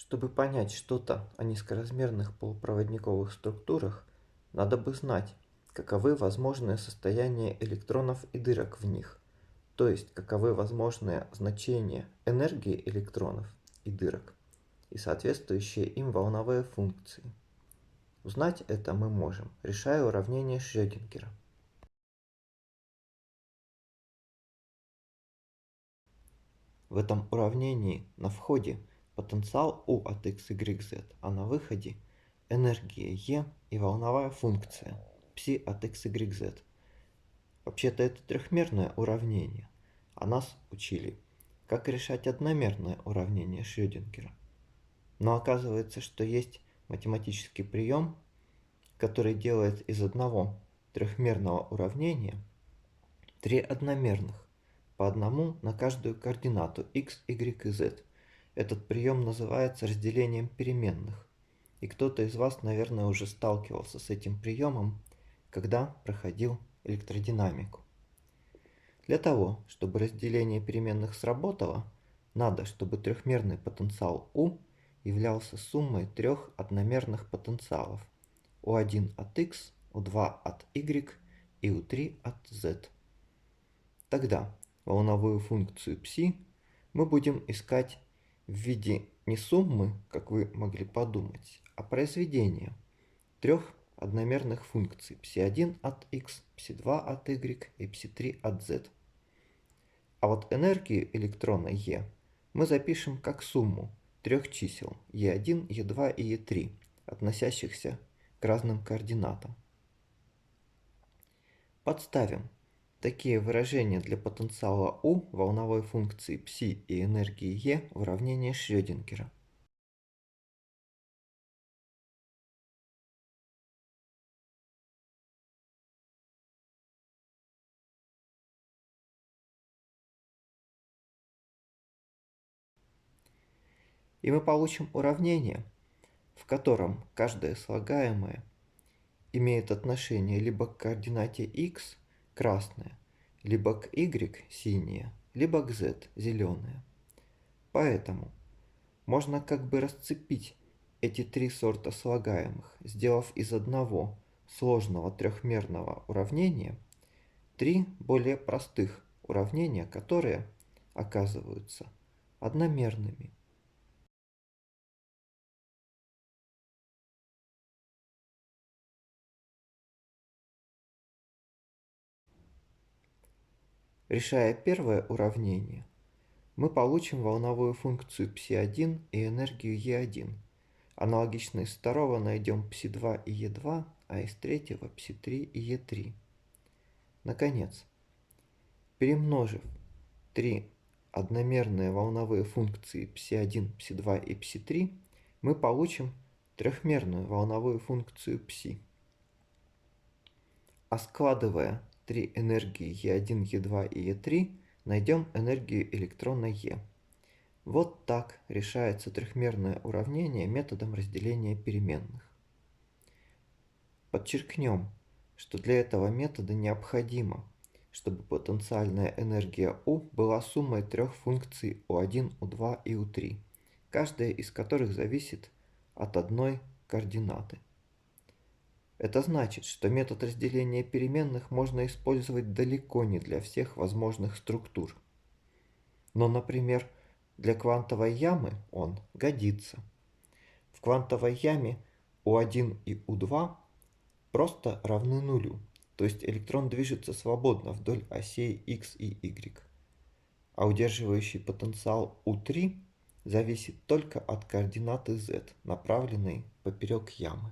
Чтобы понять что-то о низкоразмерных полупроводниковых структурах, надо бы знать, каковы возможные состояния электронов и дырок в них, то есть каковы возможные значения энергии электронов и дырок и соответствующие им волновые функции. Узнать это мы можем, решая уравнение Шрёдингера. В этом уравнении на входе потенциал U от x, y, z, а на выходе энергия E и волновая функция ψ от x, y, z. Вообще-то это трехмерное уравнение, а нас учили, как решать одномерное уравнение Шрёдингера. Но оказывается, что есть математический прием, который делает из одного трехмерного уравнения три одномерных, по одному на каждую координату x, y и z. Этот прием называется разделением переменных, и кто-то из вас, наверное, уже сталкивался с этим приемом, когда проходил электродинамику. Для того, чтобы разделение переменных сработало, надо, чтобы трехмерный потенциал U являлся суммой трех одномерных потенциалов U1 от x, U2 от y и U3 от z. Тогда волновую функцию ψ мы будем искать в виде не суммы, как вы могли подумать, а произведения трех одномерных функций ψ1 от x, ψ2 от y и ψ3 от z. А вот энергию электрона E мы запишем как сумму трех чисел E1, E2 и E3, относящихся к разным координатам. Подставим такие выражения для потенциала U, волновой функции ψ и энергии E в уравнение Шрёдингера. И мы получим уравнение, в котором каждое слагаемое имеет отношение либо к координате x красное, либо к y синее, либо к z зеленое. Поэтому можно как бы расцепить эти три сорта слагаемых, сделав из одного сложного трехмерного уравнения три более простых уравнения, которые оказываются одномерными. Решая первое уравнение, мы получим волновую функцию ψ1 и энергию E1. Аналогично из второго найдем ψ2 и E2, а из третьего ψ3 и E3. Наконец, перемножив три одномерные волновые функции ψ1, ψ2 и ψ3, мы получим трехмерную волновую функцию ψ. А складывая три энергии E1, E2 и E3, найдем энергию электрона E. Вот так решается трехмерное уравнение методом разделения переменных. Подчеркнем, что для этого метода необходимо, чтобы потенциальная энергия U была суммой трех функций U1, U2 и U3, каждая из которых зависит от одной координаты. Это значит, что метод разделения переменных можно использовать далеко не для всех возможных структур. Но, например, для квантовой ямы он годится. В квантовой яме U1 и U2 просто равны нулю, то есть электрон движется свободно вдоль осей x и y, а удерживающий потенциал U3 зависит только от координаты z, направленной поперек ямы.